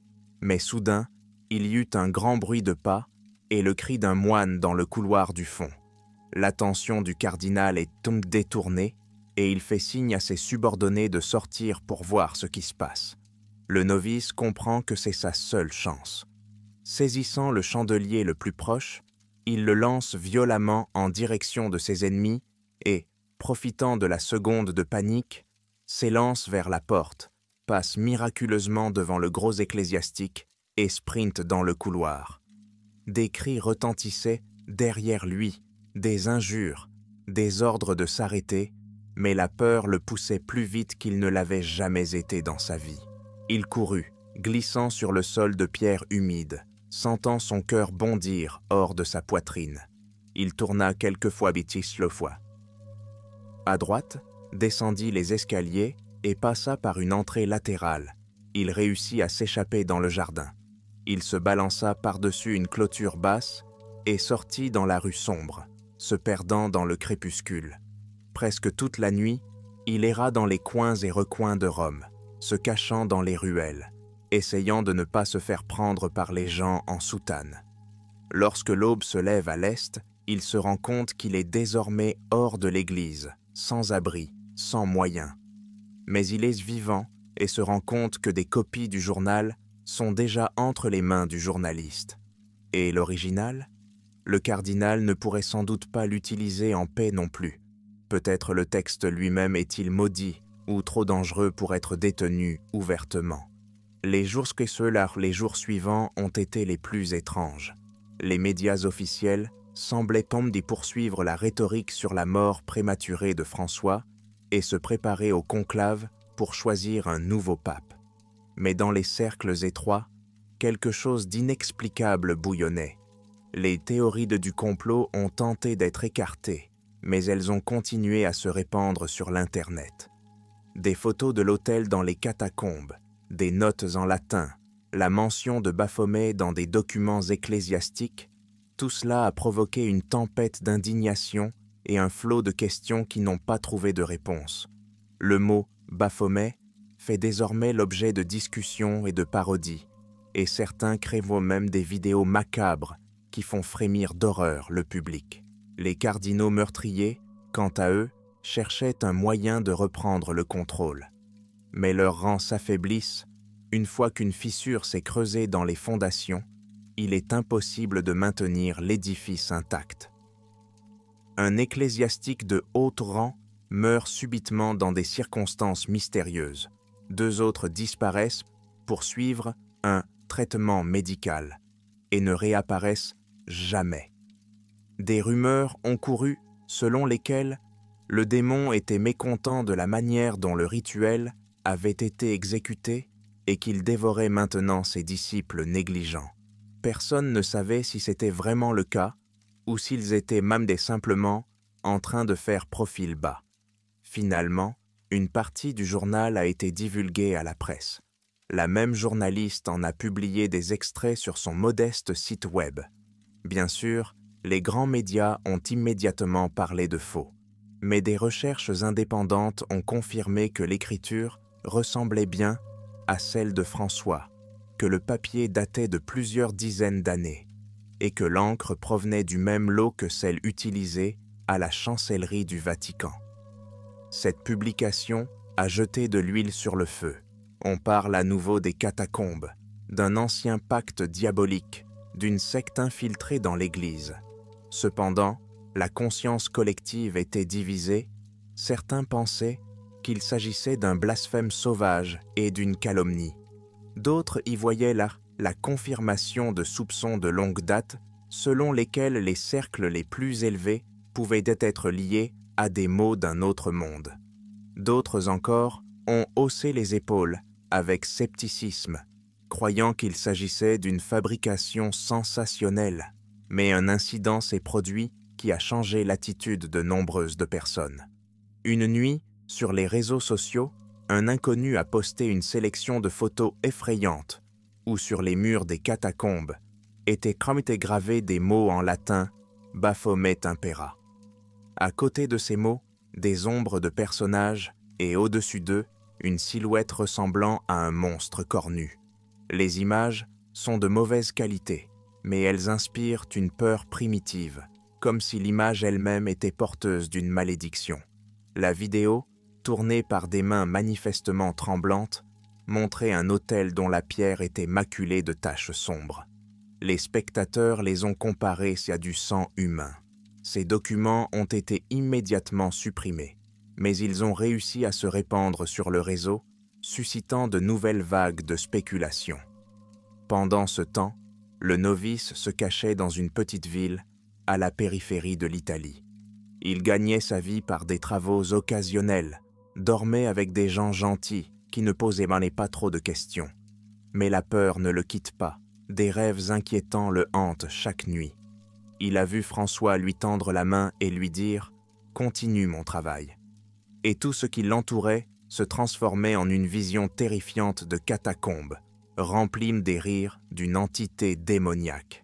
Mais soudain, il y eut un grand bruit de pas et le cri d'un moine dans le couloir du fond. L'attention du cardinal est donc détournée et il fait signe à ses subordonnés de sortir pour voir ce qui se passe. Le novice comprend que c'est sa seule chance. Saisissant le chandelier le plus proche, il le lance violemment en direction de ses ennemis et, profitant de la seconde de panique, s'élance vers la porte, passe miraculeusement devant le gros ecclésiastique et sprinte dans le couloir. Des cris retentissaient derrière lui, des injures, des ordres de s'arrêter, mais la peur le poussait plus vite qu'il ne l'avait jamais été dans sa vie. Il courut, glissant sur le sol de pierre humide, sentant son cœur bondir hors de sa poitrine. Il tourna quelquefois le fois. À droite, descendit les escaliers et passa par une entrée latérale. Il réussit à s'échapper dans le jardin. Il se balança par-dessus une clôture basse et sortit dans la rue sombre, se perdant dans le crépuscule. Presque toute la nuit, il erra dans les coins et recoins de Rome, se cachant dans les ruelles, essayant de ne pas se faire prendre par les gens en soutane. Lorsque l'aube se lève à l'est, il se rend compte qu'il est désormais hors de l'église, sans abri, sans moyens. Mais il est vivant et se rend compte que des copies du journal sont déjà entre les mains du journaliste. Et l'original ? Le cardinal ne pourrait sans doute pas l'utiliser en paix non plus. Peut-être le texte lui-même est-il maudit ou trop dangereux pour être détenu ouvertement. Les jours suivants ont été les plus étranges. Les médias officiels semblaient d'y poursuivre la rhétorique sur la mort prématurée de François et se préparer au conclave pour choisir un nouveau pape. Mais dans les cercles étroits, quelque chose d'inexplicable bouillonnait. Les théories du complot ont tenté d'être écartées, mais elles ont continué à se répandre sur l'Internet. Des photos de l'autel dans les catacombes, des notes en latin, la mention de Baphomet dans des documents ecclésiastiques, tout cela a provoqué une tempête d'indignation et un flot de questions qui n'ont pas trouvé de réponse. Le mot « Baphomet » fait désormais l'objet de discussions et de parodies, et certains créent même des vidéos macabres qui font frémir d'horreur le public. Les cardinaux meurtriers, quant à eux, cherchaient un moyen de reprendre le contrôle. Mais leurs rangs s'affaiblissent. Une fois qu'une fissure s'est creusée dans les fondations, il est impossible de maintenir l'édifice intact. Un ecclésiastique de haut rang meurt subitement dans des circonstances mystérieuses. 2 autres disparaissent pour suivre un traitement médical et ne réapparaissent jamais. Des rumeurs ont couru selon lesquelles le démon était mécontent de la manière dont le rituel avait été exécuté et qu'il dévorait maintenant ses disciples négligents. Personne ne savait si c'était vraiment le cas ou s'ils étaient même simplement en train de faire profil bas. Finalement, une partie du journal a été divulguée à la presse. La même journaliste en a publié des extraits sur son modeste site web. Bien sûr, les grands médias ont immédiatement parlé de faux. Mais des recherches indépendantes ont confirmé que l'écriture ressemblait bien à celle de François, que le papier datait de plusieurs dizaines d'années et que l'encre provenait du même lot que celle utilisée à la chancellerie du Vatican. Cette publication a jeté de l'huile sur le feu. On parle à nouveau des catacombes, d'un ancien pacte diabolique, d'une secte infiltrée dans l'Église. Cependant, la conscience collective était divisée. Certains pensaient qu'il s'agissait d'un blasphème sauvage et d'une calomnie. D'autres y voyaient la confirmation de soupçons de longue date selon lesquels les cercles les plus élevés pouvaient être liés à des maux d'un autre monde. D'autres encore ont haussé les épaules avec scepticisme, croyant qu'il s'agissait d'une fabrication sensationnelle, mais un incident s'est produit qui a changé l'attitude de nombreuses de personnes. Une nuit, sur les réseaux sociaux, un inconnu a posté une sélection de photos effrayantes où sur les murs des catacombes étaient gravés des mots en latin « Baphomet impera ». À côté de ces mots, des ombres de personnages et au-dessus d'eux, une silhouette ressemblant à un monstre cornu. Les images sont de mauvaise qualité, mais elles inspirent une peur primitive, comme si l'image elle-même était porteuse d'une malédiction. La vidéo, tournée par des mains manifestement tremblantes, montrait un autel dont la pierre était maculée de taches sombres. Les spectateurs les ont comparés à du sang humain. Ces documents ont été immédiatement supprimés, mais ils ont réussi à se répandre sur le réseau, suscitant de nouvelles vagues de spéculation. Pendant ce temps, le novice se cachait dans une petite ville à la périphérie de l'Italie. Il gagnait sa vie par des travaux occasionnels, dormait avec des gens gentils qui ne posaient pas trop de questions. Mais la peur ne le quitte pas, des rêves inquiétants le hantent chaque nuit. Il a vu François lui tendre la main et lui dire « Continue mon travail ». Et tout ce qui l'entourait se transformait en une vision terrifiante de catacombes, remplie des rires d'une entité démoniaque.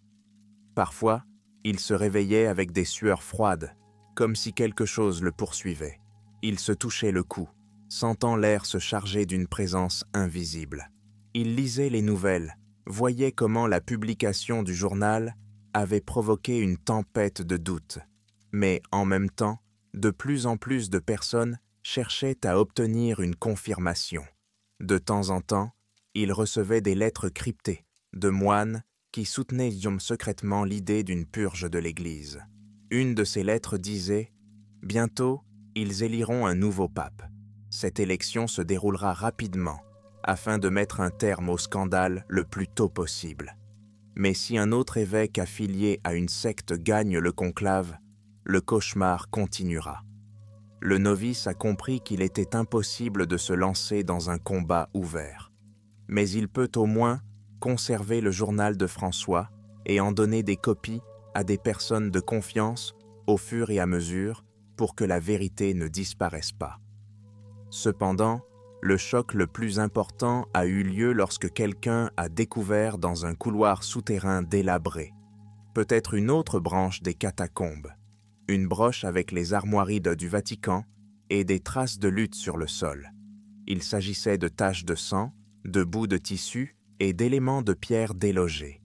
Parfois, il se réveillait avec des sueurs froides, comme si quelque chose le poursuivait. Il se touchait le cou, sentant l'air se charger d'une présence invisible. Il lisait les nouvelles, voyait comment la publication du journal avait provoqué une tempête de doutes. Mais en même temps, de plus en plus de personnes cherchaient à obtenir une confirmation. De temps en temps, il recevait des lettres cryptées de moines qui soutenaient secrètement l'idée d'une purge de l'Église. Une de ces lettres disait « Bientôt, ils éliront un nouveau pape. Cette élection se déroulera rapidement, afin de mettre un terme au scandale le plus tôt possible. Mais si un autre évêque affilié à une secte gagne le conclave, le cauchemar continuera. » Le novice a compris qu'il était impossible de se lancer dans un combat ouvert. Mais il peut au moins conserver le journal de François et en donner des copies à des personnes de confiance au fur et à mesure pour que la vérité ne disparaisse pas. Cependant, le choc le plus important a eu lieu lorsque quelqu'un a découvert dans un couloir souterrain délabré, peut-être une autre branche des catacombes, une broche avec les armoiries du Vatican et des traces de lutte sur le sol. Il s'agissait de taches de sang, de bouts de tissu et d'éléments de pierre délogés.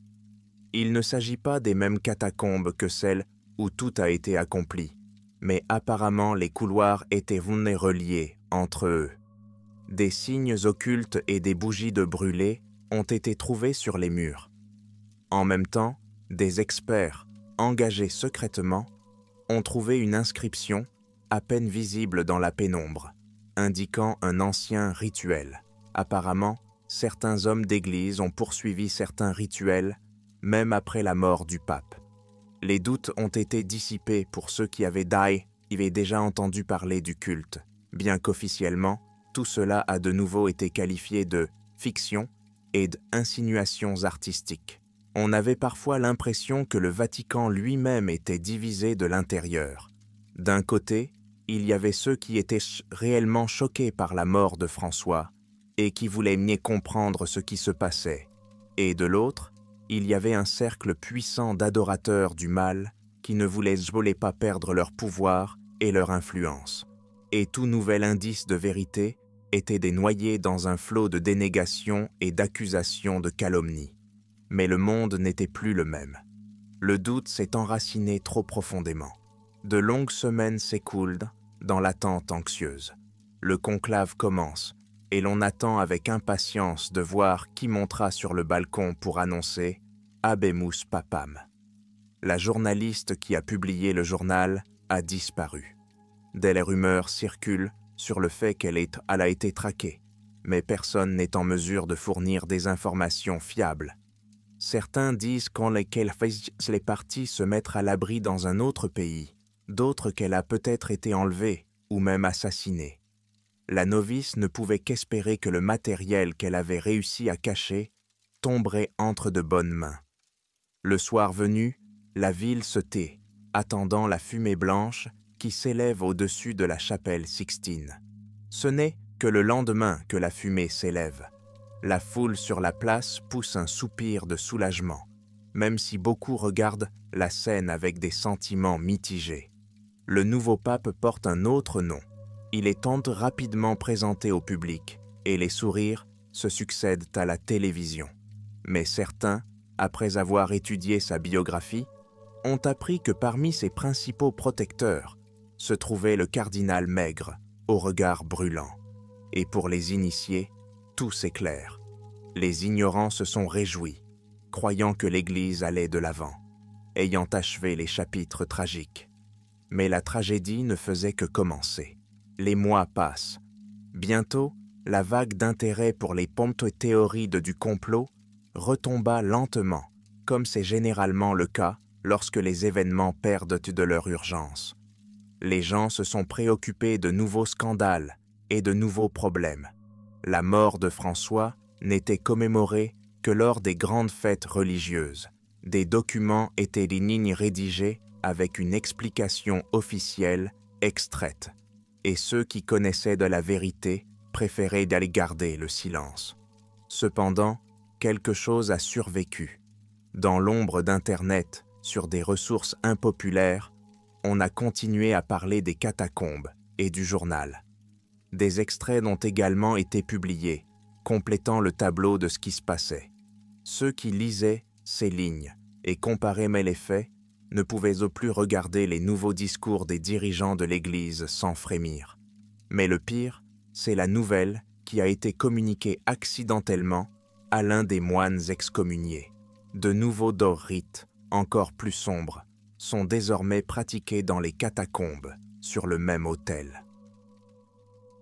Il ne s'agit pas des mêmes catacombes que celles où tout a été accompli, mais apparemment les couloirs étaient reliés entre eux. Des signes occultes et des bougies de brûlés ont été trouvés sur les murs. En même temps, des experts, engagés secrètement, ont trouvé une inscription, à peine visible dans la pénombre, indiquant un ancien rituel. Apparemment, certains hommes d'église ont poursuivi certains rituels, même après la mort du pape. Les doutes ont été dissipés pour ceux qui avaient déjà entendu parler du culte, bien qu'officiellement, tout cela a de nouveau été qualifié de fiction et d'insinuations artistiques. On avait parfois l'impression que le Vatican lui-même était divisé de l'intérieur. D'un côté, il y avait ceux qui étaient réellement choqués par la mort de François et qui voulaient mieux comprendre ce qui se passait. Et de l'autre, il y avait un cercle puissant d'adorateurs du mal qui ne voulaient pas perdre leur pouvoir et leur influence. Et tout nouvel indice de vérité était noyé dans un flot de dénégations et d'accusations de calomnie. Mais le monde n'était plus le même. Le doute s'est enraciné trop profondément. De longues semaines s'écoulent dans l'attente anxieuse. Le conclave commence et l'on attend avec impatience de voir qui montera sur le balcon pour annoncer « Habemus Papam ». La journaliste qui a publié le journal a disparu. Des rumeurs circulent sur le fait qu'elle a été traquée, mais personne n'est en mesure de fournir des informations fiables. Certains disent qu'elle est partie se mettre à l'abri dans un autre pays, d'autres qu'elle a peut-être été enlevée ou même assassinée. la novice ne pouvait qu'espérer que le matériel qu'elle avait réussi à cacher tomberait entre de bonnes mains. Le soir venu, la ville se tait, attendant la fumée blanche qui s'élève au-dessus de la chapelle Sixtine. Ce n'est que le lendemain que la fumée s'élève. La foule sur la place pousse un soupir de soulagement, même si beaucoup regardent la scène avec des sentiments mitigés. Le nouveau pape porte un autre nom. Il est rapidement présenté au public et les sourires se succèdent à la télévision. Mais certains, après avoir étudié sa biographie, ont appris que parmi ses principaux protecteurs se trouvait le cardinal Maigre, au regard brûlant. Et pour les initiés, tout s'éclaire. Les ignorants se sont réjouis, croyant que l'Église allait de l'avant, ayant achevé les chapitres tragiques. Mais la tragédie ne faisait que commencer. Les mois passent. Bientôt, la vague d'intérêt pour les théories du complot retomba lentement, comme c'est généralement le cas lorsque les événements perdent de leur urgence. Les gens se sont préoccupés de nouveaux scandales et de nouveaux problèmes. La mort de François n'était commémorée que lors des grandes fêtes religieuses. Des documents étaient lignes rédigés avec une explication officielle extraite, et ceux qui connaissaient de la vérité préféraient d'aller garder le silence. Cependant, quelque chose a survécu. Dans l'ombre d'Internet, sur des ressources impopulaires, on a continué à parler des catacombes et du journal. Des extraits ont également été publiés, complétant le tableau de ce qui se passait. Ceux qui lisaient ces lignes et comparaient les faits ne pouvaient au plus regarder les nouveaux discours des dirigeants de l'Église sans frémir. Mais le pire, c'est la nouvelle qui a été communiquée accidentellement à l'un des moines excommuniés. De nouveaux rites, encore plus sombres, sont désormais pratiqués dans les catacombes, sur le même autel.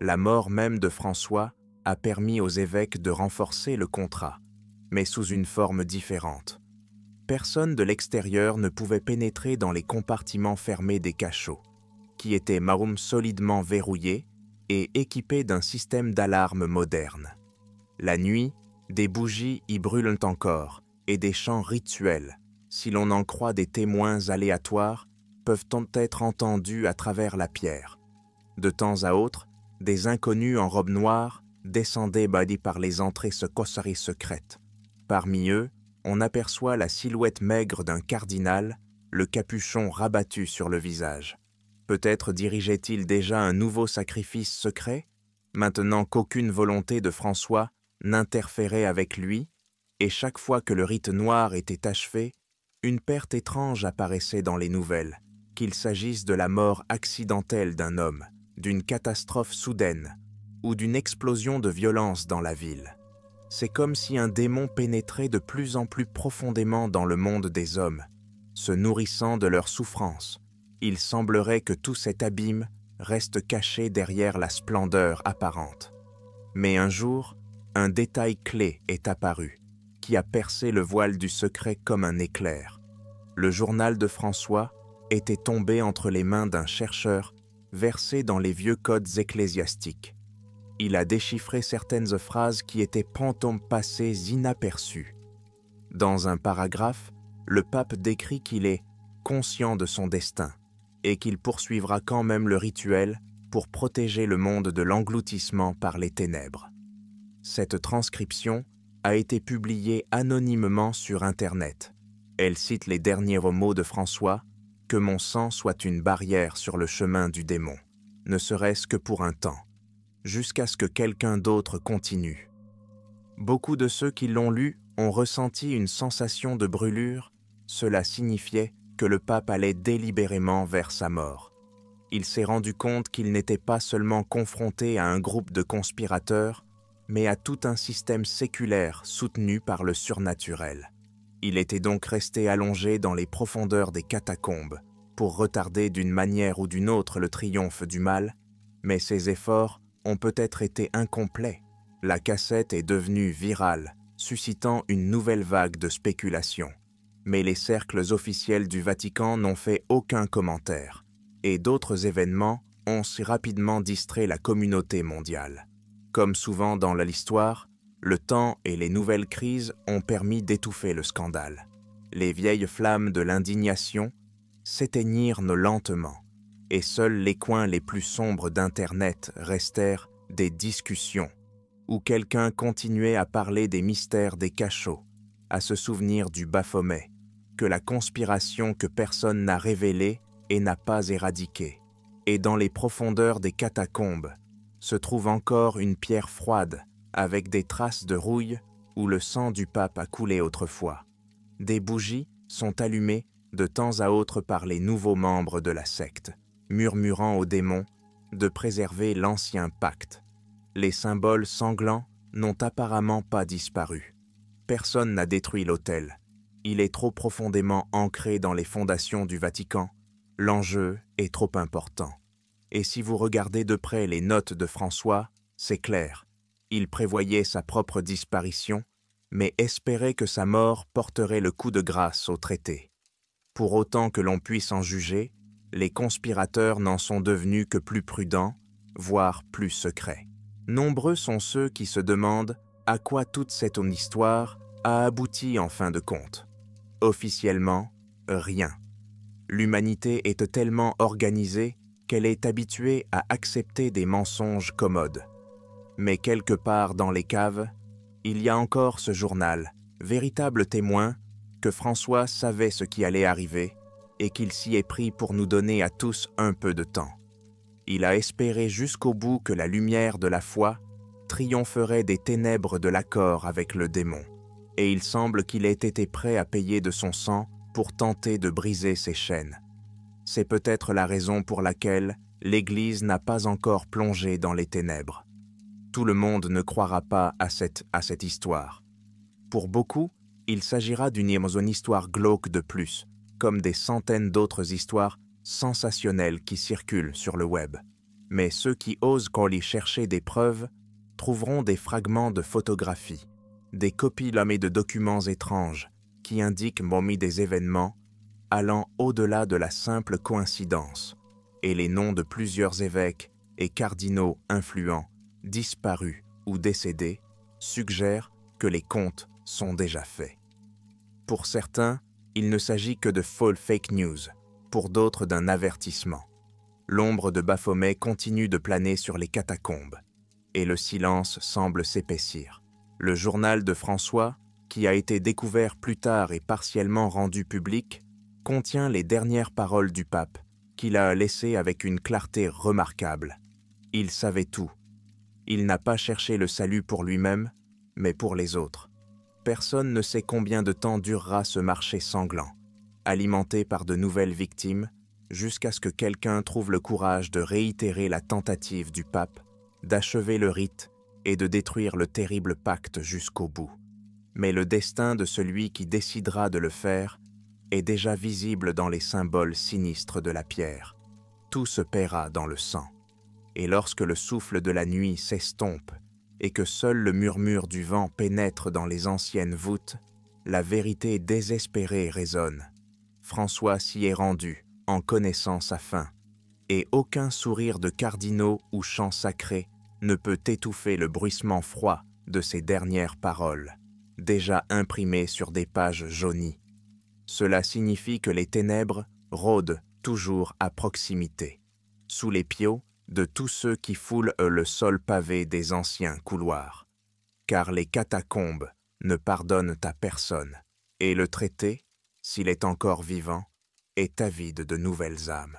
La mort même de François a permis aux évêques de renforcer le contrat, mais sous une forme différente. Personne de l'extérieur ne pouvait pénétrer dans les compartiments fermés des cachots, qui étaient solidement verrouillés et équipés d'un système d'alarme moderne. La nuit, des bougies y brûlent encore, et des chants rituels, si l'on en croit des témoins aléatoires, peuvent être entendus à travers la pierre. De temps à autre, des inconnus en robe noire descendaient par les entrées secrètes. Parmi eux, on aperçoit la silhouette maigre d'un cardinal, le capuchon rabattu sur le visage. Peut-être dirigeait-il déjà un nouveau sacrifice secret, maintenant qu'aucune volonté de François n'interférait avec lui, et chaque fois que le rite noir était achevé, une perte étrange apparaissait dans les nouvelles, qu'il s'agisse de la mort accidentelle d'un homme, d'une catastrophe soudaine ou d'une explosion de violence dans la ville. C'est comme si un démon pénétrait de plus en plus profondément dans le monde des hommes, se nourrissant de leurs souffrances. Il semblerait que tout cet abîme reste caché derrière la splendeur apparente. Mais un jour, un détail clé est apparu, qui a percé le voile du secret comme un éclair. Le journal de François était tombé entre les mains d'un chercheur versé dans les vieux codes ecclésiastiques. Il a déchiffré certaines phrases qui étaient passées inaperçues. Dans un paragraphe, le pape décrit qu'il est conscient de son destin et qu'il poursuivra quand même le rituel pour protéger le monde de l'engloutissement par les ténèbres. Cette transcription a été publiée anonymement sur Internet. Elle cite les derniers mots de François, « Que mon sang soit une barrière sur le chemin du démon, ne serait-ce que pour un temps, jusqu'à ce que quelqu'un d'autre continue. » Beaucoup de ceux qui l'ont lu ont ressenti une sensation de brûlure. Cela signifiait que le pape allait délibérément vers sa mort. Il s'est rendu compte qu'il n'était pas seulement confronté à un groupe de conspirateurs, mais à tout un système séculaire soutenu par le surnaturel. Il était donc resté allongé dans les profondeurs des catacombes pour retarder d'une manière ou d'une autre le triomphe du mal, mais ses efforts ont peut-être été incomplets. La cassette est devenue virale, suscitant une nouvelle vague de spéculation. Mais les cercles officiels du Vatican n'ont fait aucun commentaire, et d'autres événements ont si rapidement distrait la communauté mondiale. Comme souvent dans l'histoire, le temps et les nouvelles crises ont permis d'étouffer le scandale. Les vieilles flammes de l'indignation s'éteignirent lentement, et seuls les coins les plus sombres d'Internet restèrent des discussions, où quelqu'un continuait à parler des mystères des cachots, à se souvenir du Baphomet, que la conspiration que personne n'a révélée et n'a pas éradiquée. Et dans les profondeurs des catacombes se trouve encore une pierre froide avec des traces de rouille où le sang du pape a coulé autrefois. Des bougies sont allumées de temps à autre par les nouveaux membres de la secte, murmurant aux démons de préserver l'ancien pacte. Les symboles sanglants n'ont apparemment pas disparu. Personne n'a détruit l'autel. Il est trop profondément ancré dans les fondations du Vatican. L'enjeu est trop important. Et si vous regardez de près les notes de François, c'est clair. Il prévoyait sa propre disparition, mais espérait que sa mort porterait le coup de grâce au traité. Pour autant que l'on puisse en juger, les conspirateurs n'en sont devenus que plus prudents, voire plus secrets. Nombreux sont ceux qui se demandent à quoi toute cette histoire a abouti en fin de compte. Officiellement, rien. L'humanité est tellement organisée qu'elle est habituée à accepter des mensonges commodes. Mais quelque part dans les caves, il y a encore ce journal, véritable témoin que François savait ce qui allait arriver et qu'il s'y est pris pour nous donner à tous un peu de temps. Il a espéré jusqu'au bout que la lumière de la foi triompherait des ténèbres de l'accord avec le démon, et il semble qu'il ait été prêt à payer de son sang pour tenter de briser ses chaînes. C'est peut-être la raison pour laquelle l'Église n'a pas encore plongé dans les ténèbres. Tout le monde ne croira pas à cette histoire. Pour beaucoup, il s'agira d'une histoire glauque de plus, comme des centaines d'autres histoires sensationnelles qui circulent sur le web. Mais ceux qui osent y chercher des preuves trouveront des fragments de photographies, des copies lamées de documents étranges qui indiquent des événements allant au-delà de la simple coïncidence, et les noms de plusieurs évêques et cardinaux influents, disparus ou décédés, suggèrent que les comptes sont déjà faits. Pour certains, il ne s'agit que de fake news, pour d'autres d'un avertissement. L'ombre de Baphomet continue de planer sur les catacombes, et le silence semble s'épaissir. Le journal de François, qui a été découvert plus tard et partiellement rendu public, contient les dernières paroles du pape, qu'il a laissées avec une clarté remarquable. Il savait tout. Il n'a pas cherché le salut pour lui-même, mais pour les autres. Personne ne sait combien de temps durera ce marché sanglant, alimenté par de nouvelles victimes, jusqu'à ce que quelqu'un trouve le courage de réitérer la tentative du pape, d'achever le rite et de détruire le terrible pacte jusqu'au bout. Mais le destin de celui qui décidera de le faire est déjà visible dans les symboles sinistres de la pierre. Tout se paiera dans le sang. Et lorsque le souffle de la nuit s'estompe et que seul le murmure du vent pénètre dans les anciennes voûtes, la vérité désespérée résonne. François s'y est rendu en connaissant sa fin, et aucun sourire de cardinaux ou chant sacré ne peut étouffer le bruissement froid de ces dernières paroles, déjà imprimées sur des pages jaunies. Cela signifie que les ténèbres rôdent toujours à proximité, sous les piaux de tous ceux qui foulent le sol pavé des anciens couloirs. Car les catacombes ne pardonnent à personne, et le traité, s'il est encore vivant, est avide de nouvelles âmes.